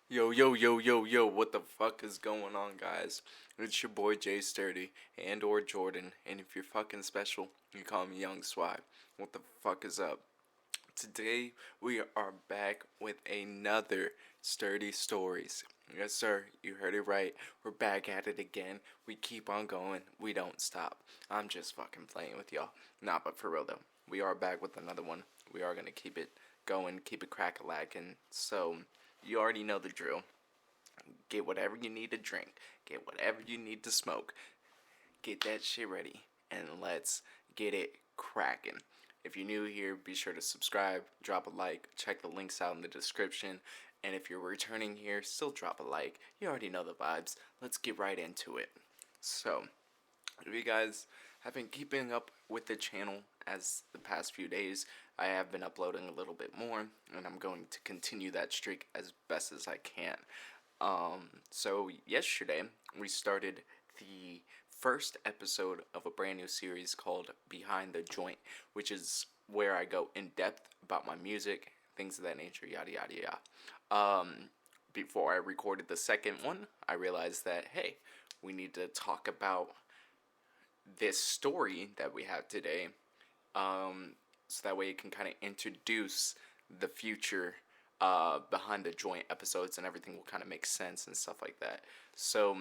Yo, yo, yo, yo, yo, what the fuck is going on, guys? It's your boy Jay Sturdy and or Jordan, and if you're fucking special, you call me Young Sweye. What the fuck is up? Today, we are back with another Sturdy Stories. Yes, sir, you heard it right. We're back at it again. We keep on going. We don't stop. I'm just fucking playing with y'all. Nah, but for real though, we are back with another one. We are gonna keep it going, keep it crack-a-lackin'. So, you already know the drill. Get whatever you need to drink. Get whatever you need to smoke. Get that shit ready. And let's get it cracking. If you're new here, be sure to subscribe, drop a like, check the links out in the description. And if you're returning here, still drop a like. You already know the vibes. Let's get right into it. So, if you guys have been keeping up with the channel as the past few days, I have been uploading a little bit more, and I'm going to continue that streak as best as I can. So yesterday we started the first episode of a brand new series called Behind the Joint, which is where I go in depth about my music, things of that nature, yada yada yada. Before I recorded the second one, I realized that hey, we need to talk about this story that we have today, so that way it can kind of introduce the future behind the joint episodes, and everything will kind of make sense and stuff like that. So,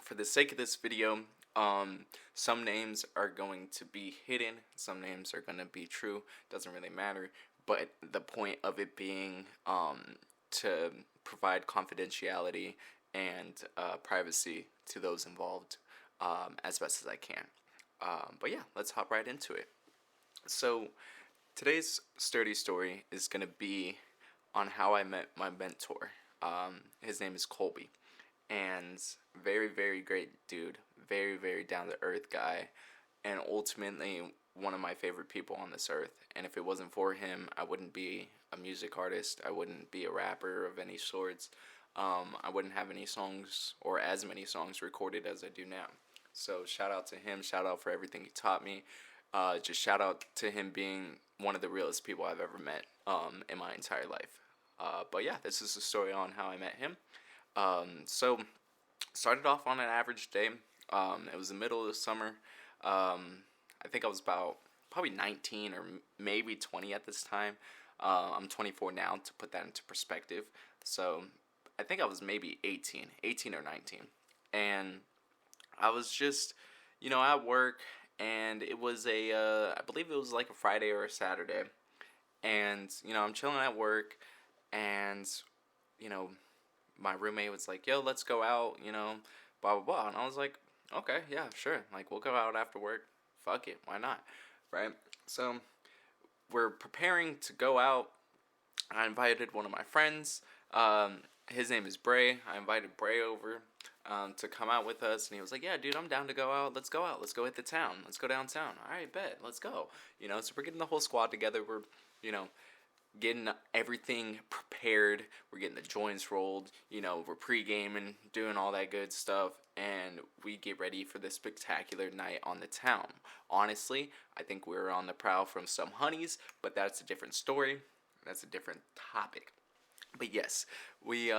for the sake of this video, some names are going to be hidden, some names are going to be true. Doesn't really matter. But the point of it being to provide confidentiality and privacy to those involved as best as I can. But yeah, let's hop right into it. So, today's sturdy story is going to be on how I met my mentor. His name is Colby, and very, very great dude, very, very down to earth guy, and ultimately one of my favorite people on this earth. And if it wasn't for him, I wouldn't be a music artist, I wouldn't be a rapper of any sorts. I wouldn't have any songs or as many songs recorded as I do now. So shout out to him, shout out for everything he taught me. Just shout out to him being one of the realest people I've ever met in my entire life. But yeah, this is the story on how I met him. So started off on an average day. It was the middle of the summer. I think I was about probably 19 or maybe 20 at this time. I'm 24 now, to put that into perspective. So I think I was maybe 18 or 19. And I was just, at work, and it was I believe it was like a Friday or a Saturday. And, I'm chilling at work, and, you know, my roommate was like, yo, let's go out, blah, blah, blah. And I was like, okay, yeah, sure. Like, we'll go out after work. Fuck it, why not, right? So, we're preparing to go out. I invited one of my friends. His name is Bray. I invited Bray over to come out with us, and he was like, yeah, dude, I'm down to go out. Let's go out. Let's go hit the town. Let's go downtown. All right, bet. Let's go. So we're getting the whole squad together. We're, getting everything prepared. We're getting the joints rolled. We're pre-gaming, doing all that good stuff, and we get ready for this spectacular night on the town. Honestly, I think we were on the prowl from some honeys, but that's a different story. That's a different topic. But yes, we,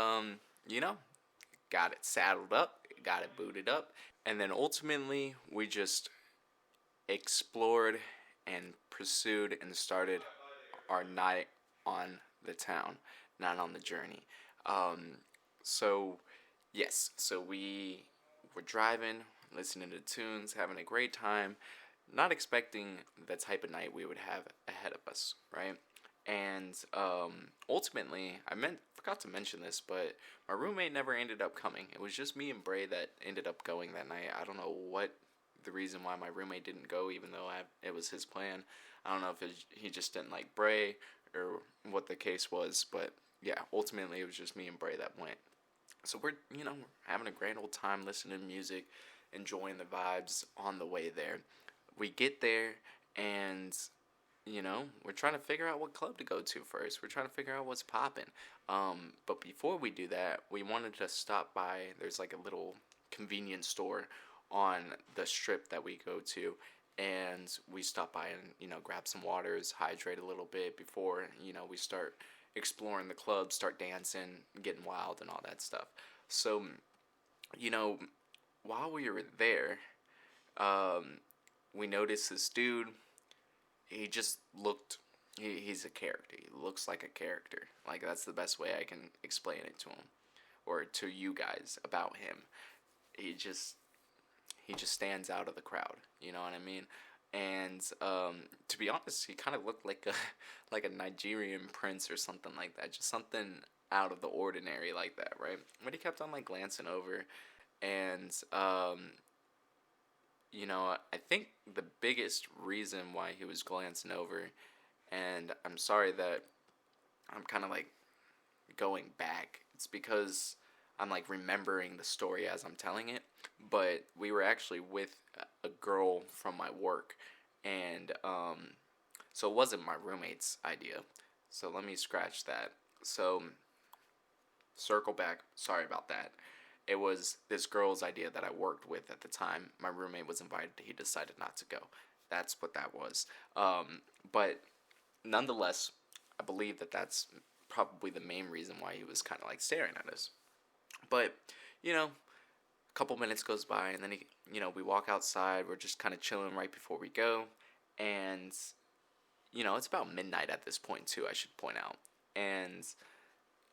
got it saddled up, got it booted up, and then ultimately we just explored and pursued and started our night on the town, not on the journey. So yes, so we were driving, listening to tunes, having a great time, not expecting the type of night we would have ahead of us, right? And ultimately, forgot to mention this, but my roommate never ended up coming. It was just me and Bray that ended up going that night. I don't know what the reason why my roommate didn't go, even though it was his plan. I don't know if he just didn't like Bray or what the case was, but yeah, ultimately it was just me and Bray that went. So we're having a great old time listening to music, enjoying the vibes on the way there. We get there, and we're trying to figure out what club to go to first. We're trying to figure out what's popping. But before we do that, we wanted to stop by. There's like a little convenience store on the strip that we go to, and we stop by and grab some waters, hydrate a little bit before we start exploring the club, start dancing, getting wild, and all that stuff. So, you know, while we were there, um, we noticed this dude. He just looked. He's a character. He looks like a character. Like, that's the best way I can explain it to him, or to you guys about him. He just stands out of the crowd. You know what I mean? And to be honest, he kind of looked like a like a Nigerian prince or something like that. Just something out of the ordinary like that, right? But he kept on like glancing over, and I think the biggest reason why he was glancing over, and I'm sorry that I'm kind of like going back. It's because I'm like remembering the story as I'm telling it. But we were actually with a girl from my work, and so it wasn't my roommate's idea. So let me scratch that. So circle back. Sorry about that. It was this girl's idea that I worked with at the time. My roommate was invited. He decided not to go. That's what that was. But nonetheless, I believe that that's probably the main reason why he was kind of like staring at us. But, a couple minutes goes by, and then we walk outside. We're just kind of chilling right before we go. And, it's about midnight at this point too, I should point out. And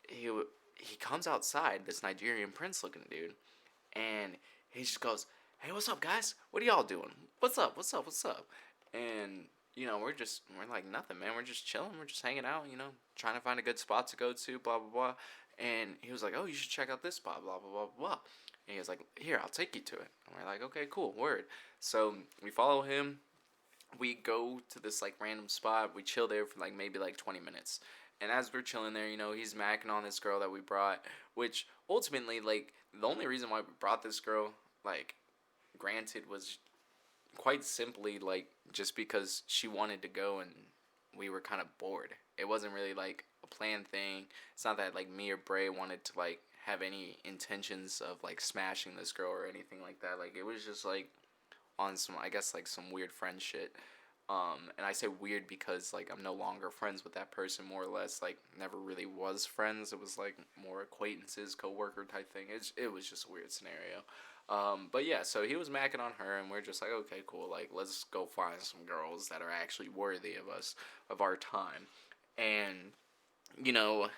he comes outside, this Nigerian prince looking dude, and he just goes, "Hey, what's up, guys? What are y'all doing? What's up? And we're like, nothing, man. We're just chilling. We're just hanging out, trying to find a good spot to go to, blah, blah, blah. And he was like, "Oh, you should check out this spot, blah, blah, blah, blah." And he was like, "Here, I'll take you to it." And we're like, "Okay, cool, word." So we follow him. We go to this like random spot. We chill there for like maybe like 20 minutes. And as we're chilling there, he's macking on this girl that we brought, which ultimately, like, the only reason why we brought this girl, like, granted, was quite simply, like, just because she wanted to go and we were kind of bored. It wasn't really, like, a planned thing. It's not that, like, me or Bray wanted to, like, have any intentions of, like, smashing this girl or anything like that. Like, it was just, like, on some, I guess, like, some weird friend shit. And I say weird because, like, I'm no longer friends with that person, more or less. Like, never really was friends. It was, like, more acquaintances, co-worker type thing. It was just a weird scenario. But, yeah, so he was macking on her, and we're just like, okay, cool. Like, let's go find some girls that are actually worthy of us, of our time. And, the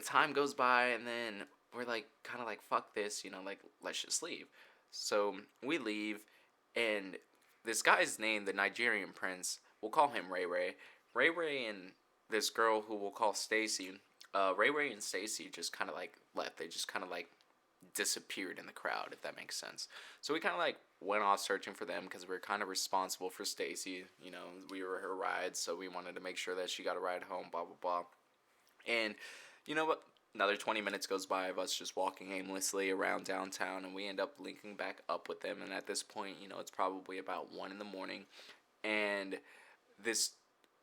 time goes by, and then we're, like, kind of like, fuck this, like, let's just leave. So we leave, and this guy's name, the Nigerian prince, we'll call him Ray Ray. Ray Ray and this girl who we'll call Stacy, Ray Ray and Stacy just kind of like left. They just kind of like disappeared in the crowd, if that makes sense. So we kind of like went off searching for them because we were kind of responsible for Stacy. We were her ride, so we wanted to make sure that she got a ride home, blah, blah, blah. And you know what? Another 20 minutes goes by of us just walking aimlessly around downtown, and we end up linking back up with them. And at this point, it's probably about 1 in the morning. And this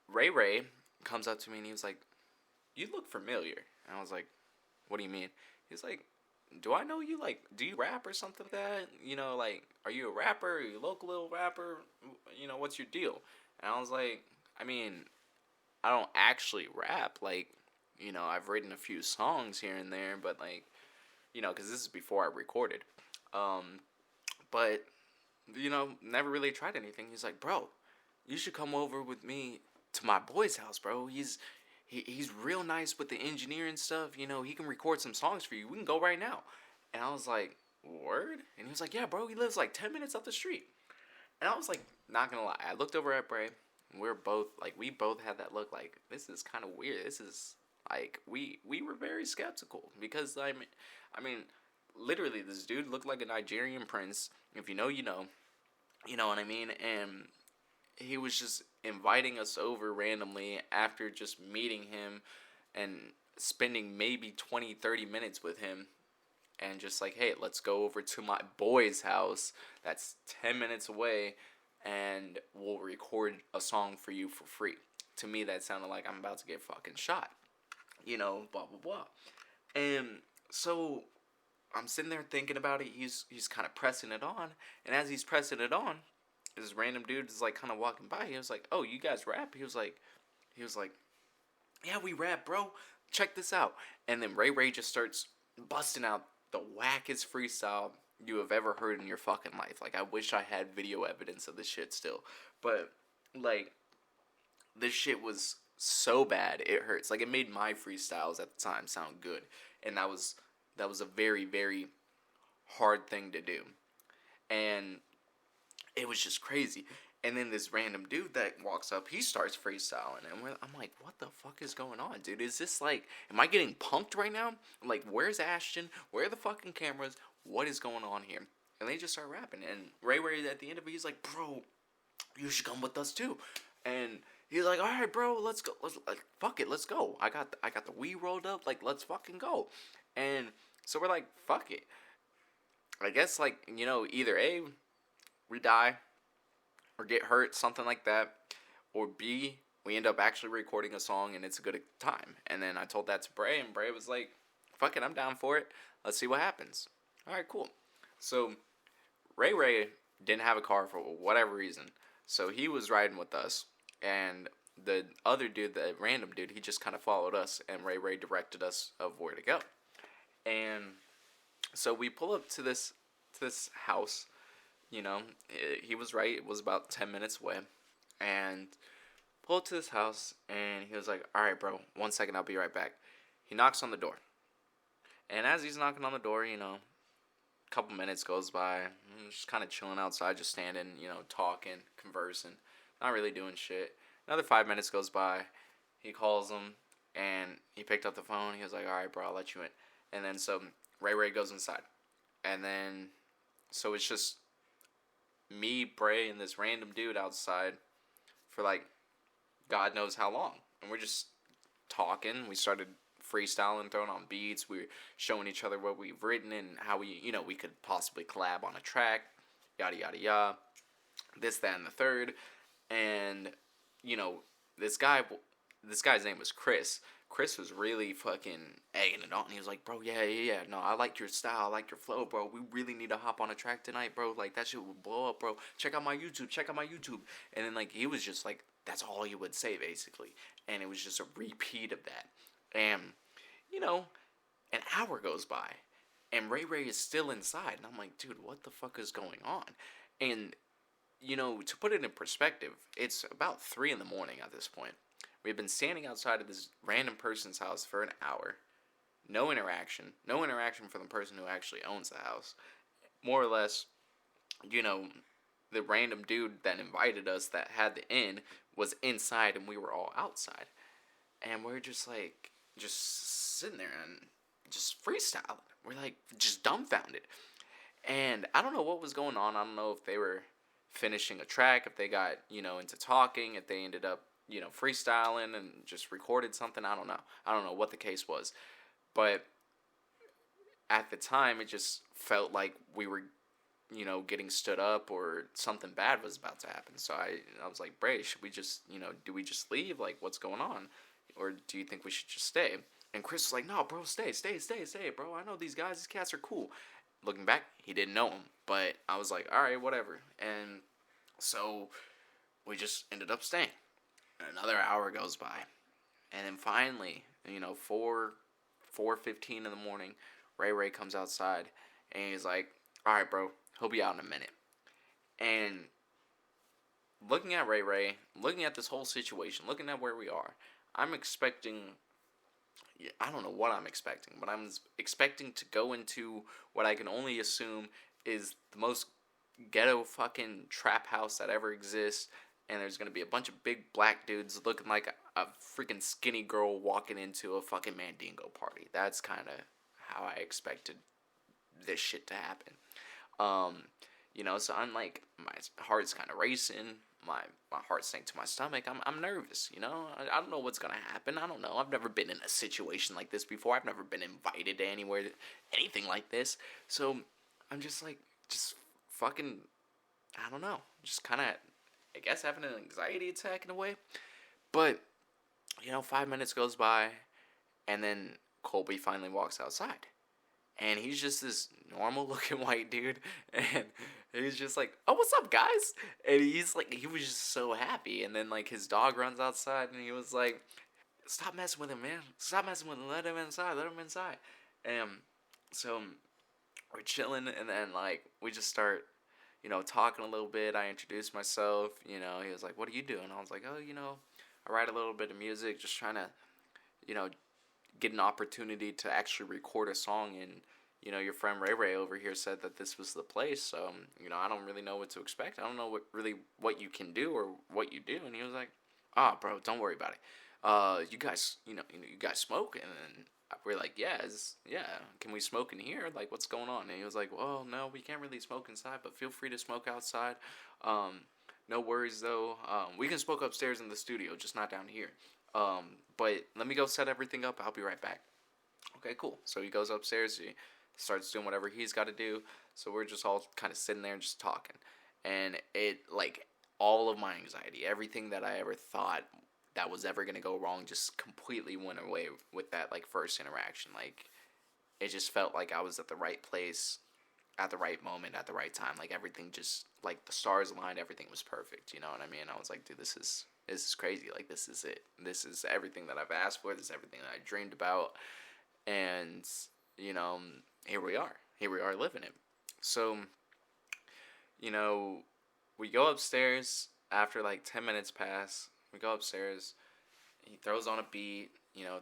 Ray Ray comes up to me, and he was like, "You look familiar." And I was like, "What do you mean?" He's like, "Do I know you? Like, do you rap or something like that? Like, are you a rapper? Are you a local little rapper? What's your deal?" And I was like, "I mean, I don't actually rap. Like, I've written a few songs here and there, but, like, because this is before I recorded. But, never really tried anything." He's like, "Bro, you should come over with me to my boy's house, bro. He's real nice with the engineering stuff. He can record some songs for you. We can go right now." And I was like, "Word?" And he was like, "Yeah, bro, he lives, like, 10 minutes up the street." And I was like, not gonna lie. I looked over at Bray, and we both had that look like, this is kind of weird. This is... Like, we were very skeptical because, I mean, literally, this dude looked like a Nigerian prince. If you know, you know. You know what I mean? And he was just inviting us over randomly after just meeting him and spending maybe 20, 30 minutes with him. And just like, "Hey, let's go over to my boy's house that's 10 minutes away, and we'll record a song for you for free." To me, that sounded like I'm about to get fucking shot. Blah, blah, blah. And so I'm sitting there thinking about it. He's kind of pressing it on. And as he's pressing it on, this random dude is like kind of walking by. He was like, "Oh, you guys rap?" He was like, yeah, we rap, bro. Check this out. And then Ray Ray just starts busting out the wackest freestyle you have ever heard in your fucking life. Like, I wish I had video evidence of this shit still. But, like, this shit was so bad, it hurts. Like, it made my freestyles at the time sound good. And that was a very, very hard thing to do. And it was just crazy. And then this random dude that walks up, he starts freestyling, and I'm like, what the fuck is going on, dude? Is this like, am I getting punked right now? I'm like, where's Ashton? Where are the fucking cameras? What is going on here? And they just start rapping, and Ray Ray at the end of it, he's like, bro, you should come with us too. And he's like, all right, bro, let's go. Let's like, fuck it, let's go. I got the weed rolled up, like, let's fucking go. And so we're like, fuck it. I guess, like, either A, we die or get hurt, something like that, or B, we end up actually recording a song and it's a good time. And then I told that to Bray, and Bray was like, fuck it, I'm down for it. Let's see what happens. All right, cool. So Ray Ray didn't have a car for whatever reason, so he was riding with us, and the other dude, the random dude, he just kind of followed us, and Ray Ray directed us of where to go. And so we pull up to this house. He was right. It was about 10 minutes away. And pull up to this house, and he was like, all right, bro, 1 second, I'll be right back. He knocks on the door. And as he's knocking on the door, a couple minutes goes by. I'm just kind of chilling outside, just standing, talking, conversing, not really doing shit. Another 5 minutes goes by. He calls him, and he picked up the phone. He was like, all right, bro, I'll let you in. And then so Ray Ray goes inside. And then, so it's just me, Bray, and this random dude outside for like God knows how long. And we're just talking. We started freestyling, throwing on beats. We were showing each other what we've written and how we could possibly collab on a track, yada, yada, yada. This, that, and the third. And, this guy's name was Chris. Chris was really fucking egging it on. He was like, bro, yeah. No, I like your style. I like your flow, bro. We really need to hop on a track tonight, bro. Like, that shit would blow up, bro. Check out my YouTube. And then, like, he was just like, that's all he would say, basically. And it was just a repeat of that. And, an hour goes by. And Ray Ray is still inside. And I'm like, dude, what the fuck is going on? And, to put it in perspective, it's about 3 in the morning at this point. We've been standing outside of this random person's house for an hour. No interaction from the person who actually owns the house. More or less, the random dude that invited us that had the inn was inside and we were all outside. And we're just like, just sitting there and just freestyling. We're like, just dumbfounded. And I don't know what was going on. I don't know if they were finishing a track, if they got, into talking, if they ended up freestyling and just recorded something. I don't know what the case was. But at the time, it just felt like we were, getting stood up or something bad was about to happen. So I was like, Bray, should we just, do we just leave? Like, what's going on? Or do you think we should just stay? And Chris was like, no, bro, stay, bro. I know these guys. These cats are cool. Looking back, he didn't know him. But I was like, all right, whatever. And so we just ended up staying. Another hour goes by, and then finally, 4:15 in the morning, Ray Ray comes outside, and he's like, all right, bro, he'll be out in a minute. And looking at Ray Ray, looking at this whole situation, looking at where we are, I'm expecting, I don't know what I'm expecting, but I'm expecting to go into what I can only assume is the most ghetto fucking trap house that ever exists. And there's going to be a bunch of big black dudes looking like a freaking skinny girl walking into a fucking Mandingo party. That's kind of how I expected this shit to happen. So I'm like, my heart's kind of racing. My heart sank to my stomach. I'm nervous, I don't know what's going to happen. I don't know. I've never been in a situation like this before. I've never been invited to anywhere, anything like this. So I'm just like, just fucking, I don't know. Just kind of, I guess, having an anxiety attack in a way. But, 5 minutes goes by, and then Colby finally walks outside. And he's just this normal-looking white dude, and he's just like, oh, what's up, guys? And he's like, he was just so happy. And then, like, his dog runs outside, and he was like, stop messing with him, man. Stop messing with him. Let him inside. Let him inside. And so we're chilling, and then like we just start, talking a little bit. I introduced myself. He was like, "What are you doing?" I was like, "Oh, I write a little bit of music, just trying to, you know, get an opportunity to actually record a song." And your friend Ray Ray over here said that this was the place. So I don't really know what to expect. I don't know what you can do or what you do. And he was like, "Oh, bro, don't worry about it. You guys, you guys smoke?" And then we're like, "Yeah, yeah. Can we smoke in here? Like, what's going on?" And he was like, "Well, no, we can't really smoke inside, but feel free to smoke outside. No worries though. We can smoke upstairs in the studio, just not down here. But let me go set everything up. I'll be right back." Okay, cool. So he goes upstairs. He starts doing whatever he's got to do. So we're just all kind of sitting there and just talking. And it, like, all of my anxiety, everything that I ever thought that was ever going to go wrong just completely went away with that, like, first interaction. Like, it just felt like I was at the right place at the right moment at the right time. Like, everything just, like, the stars aligned. Everything was perfect. You know what I mean? I was like, dude, this is crazy. Like, this is it. This is everything that I've asked for. This is everything that I dreamed about. And, here we are. Here we are living it. So, we go upstairs after like 10 minutes pass. We go upstairs. He throws on a beat,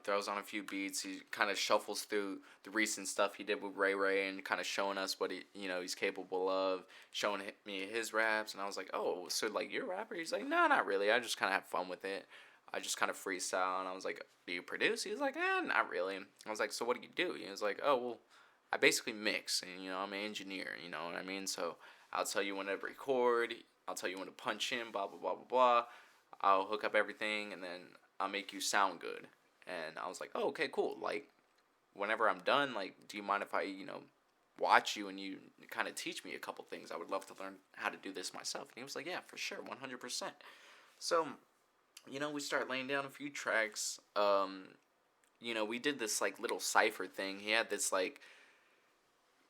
throws on a few beats. He kind of shuffles through the recent stuff he did with Ray Ray and kind of showing us what he's capable of, showing me his raps. And I was like, "Oh, so like you're a rapper?" He's like, "No, not really. I just kind of have fun with it. I just kind of freestyle." And I was like, "Do you produce?" He was like, "Not really." I was like, "So what do you do?" He was like, "Oh, well, I basically mix, and I'm an engineer, you know what I mean? So I'll tell you when to record, I'll tell you when to punch in, blah, blah, blah, blah, blah. I'll hook up everything, and then I'll make you sound good." And I was like, "Oh, okay, cool. Like, whenever I'm done, like, do you mind if I, watch you and you kind of teach me a couple things? I would love to learn how to do this myself." And he was like, "Yeah, for sure, 100%. So, we start laying down a few tracks. We did this, like, little cypher thing. He had this, like,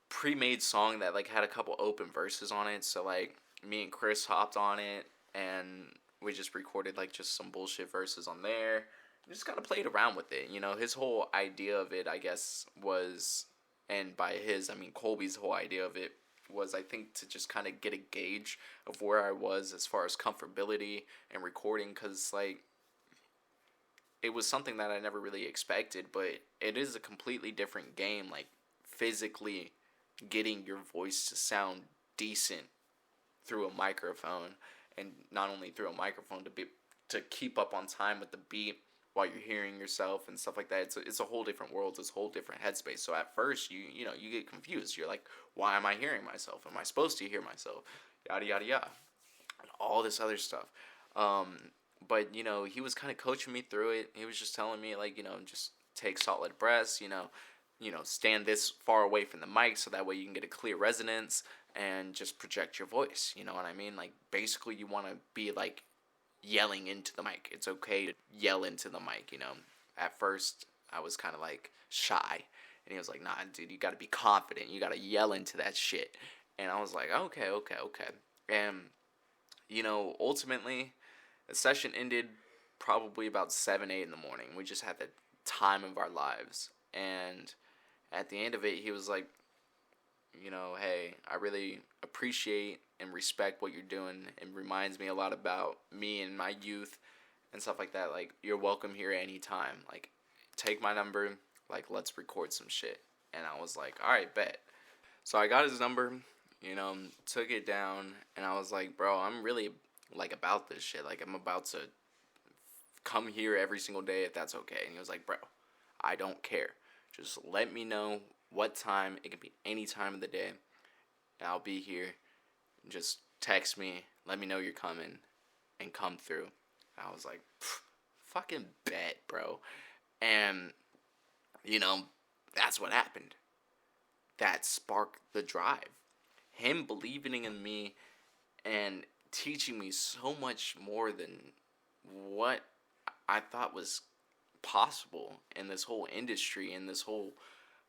pre-made song that, like, had a couple open verses on it. So, like, me and Chris hopped on it, and we just recorded, like, just some bullshit verses on there. We just kind of played around with it. His whole idea of it, I guess, was, and by his, I mean Colby's whole idea of it was, I think, to just kind of get a gauge of where I was as far as comfortability and recording, because, like, it was something that I never really expected, but it is a completely different game, like, physically getting your voice to sound decent through a microphone, and not only through a microphone, to keep up on time with the beat while you're hearing yourself and stuff like that. It's a whole different world. It's a whole different headspace. So at first you get confused. You're like, why am I hearing myself? Am I supposed to hear myself? Yada yada yada, and all this other stuff. But he was kind of coaching me through it. He was just telling me, like, just take solid breaths. Stand this far away from the mic so that way you can get a clear resonance and just project your voice. You know what I mean? Like, basically you want to be, like, yelling into the mic. It's okay to yell into the mic, At first, I was kind of, like, shy. And he was like, "Nah, dude, you got to be confident. You got to yell into that shit." And I was like, okay. And, ultimately, the session ended probably about 7, 8 in the morning. We just had the time of our lives. And at the end of it, he was like, "Hey, I really appreciate and respect what you're doing. It reminds me a lot about me and my youth and stuff like that. Like, you're welcome here anytime. Like, take my number. Like, let's record some shit." And I was like, "All right, bet." So I got his number, took it down, and I was like, "Bro, I'm really, like, about this shit. Like, I'm about to come here every single day if that's okay." And he was like, "Bro, I don't care. Just let me know what time. It can be any time of the day. And I'll be here. Just text me. Let me know you're coming. And come through." I was like, fucking bet, bro. And, that's what happened. That sparked the drive. Him believing in me and teaching me so much more than what I thought was possible in this whole industry, in this whole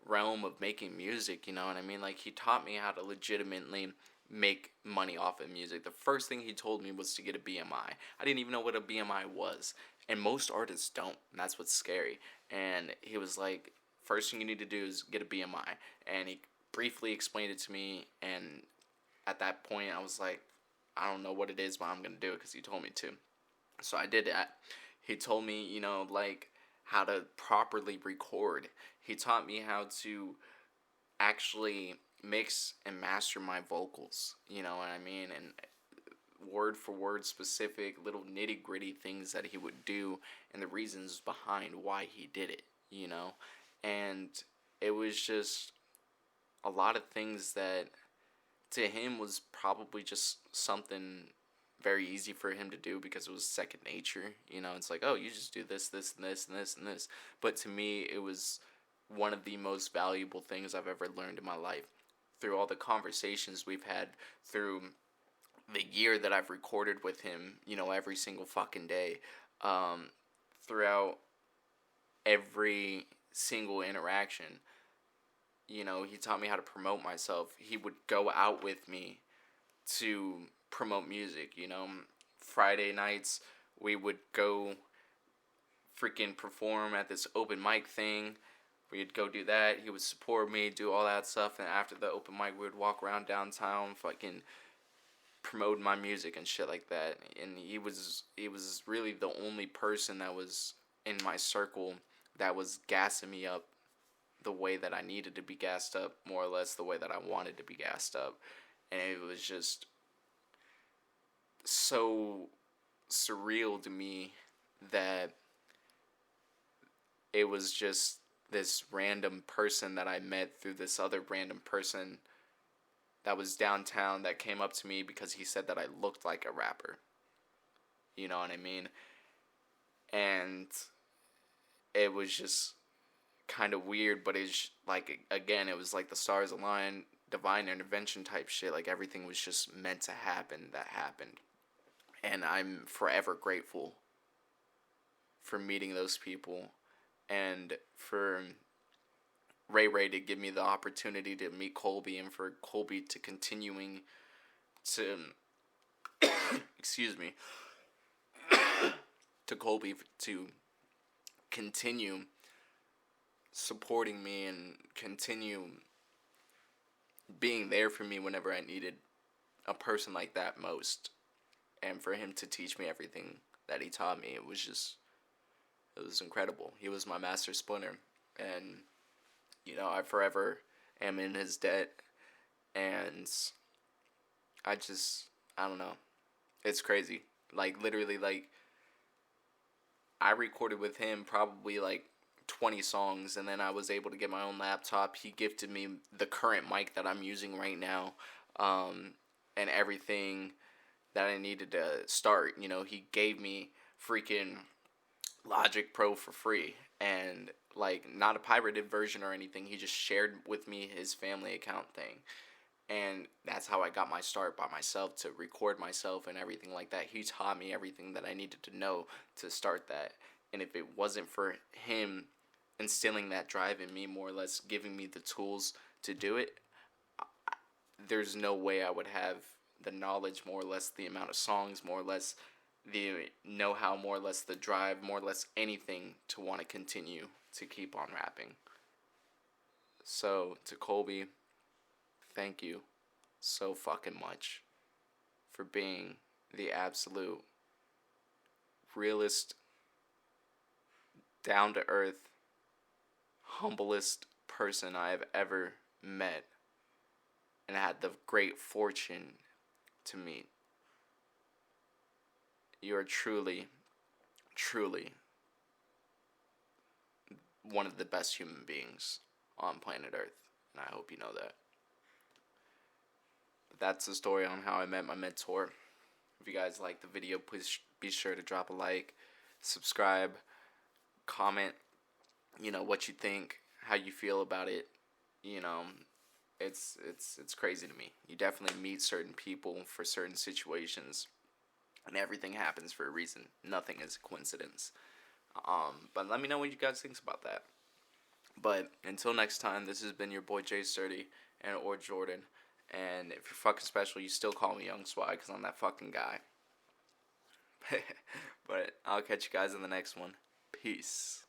realm of making music, you know what I mean? Like, he taught me how to legitimately make money off of music. The first thing he told me was to get a BMI. I didn't even know what a BMI was. And most artists don't. And that's what's scary. And he was like, first thing you need to do is get a BMI. And he briefly explained it to me. And at that point, I was like, I don't know what it is, but I'm going to do it because he told me to. So I did that. He told me, you know, like, how to properly record. He taught me how to actually mix and master my vocals. You know what I mean? And word for word specific little nitty gritty things that he would do and the reasons behind why he did it, you know? And it was just a lot of things that to him was probably just something very easy for him to do because it was second nature, you know? It's like, oh, you just do this, this, and this, and this, and this. But to me, it was one of the most valuable things I've ever learned in my life. Through all the conversations we've had, through the year that I've recorded with him, you know, every single fucking day, throughout every single interaction, you know, he taught me how to promote myself. He would go out with me to promote music, you know. Friday nights, we would go freaking perform at this open mic thing. We'd go do that. He would support me, do all that stuff, and after the open mic, we would walk around downtown, fucking promote my music and shit like that. And he was really the only person that was in my circle that was gassing me up the way that I needed to be gassed up, more or less the way that I wanted to be gassed up. And it was just so surreal to me that it was just this random person that I met through this other random person that was downtown that came up to me because he said that I looked like a rapper. You know what I mean? And it was just kind of weird, but it's like, again, it was like the stars aligned, divine intervention type shit. Like everything was just meant to happen that happened. And I'm forever grateful for meeting those people and for Ray to give me the opportunity to meet Colby and for Colby to continuing to excuse me to Colby to continue supporting me and continue being there for me whenever I needed a person like that most, and for him to teach me everything that he taught me. It was incredible. He was my master splinter, and you know, I forever am in his debt, and I don't know. It's crazy. Like, literally, like, I recorded with him probably, like, 20 songs, and then I was able to get my own laptop. He gifted me the current mic that I'm using right now, and everything that I needed to start. You know, he gave me freaking Logic Pro for free, and like not a pirated version or anything. He just shared with me his family account thing, and that's how I got my start by myself to record myself and everything like that. He taught me everything that I needed to know to start that, and if it wasn't for him instilling that drive in me, more or less giving me the tools to do it, there's no way I would have the knowledge, more or less the amount of songs, more or less the know-how, more or less the drive, more or less anything to want to continue to keep on rapping. So, to Colby, thank you so fucking much for being the absolute realest, down-to-earth, humblest person I have ever met and had the great fortune to meet. You are truly, truly one of the best human beings on planet Earth, and I hope you know that. But that's the story on how I met my mentor. If you guys like the video, please be sure to drop a like, subscribe, comment, you know, what you think, how you feel about it. You know, it's crazy to me. You definitely meet certain people for certain situations, and everything happens for a reason. Nothing is a coincidence. But let me know what you guys think about that. But until next time, this has been your boy Jay Sturdy and or Jordan, And if you're fucking special, you still call me Young Sweye, because I'm that fucking guy. But I'll catch you guys in the next one. Peace.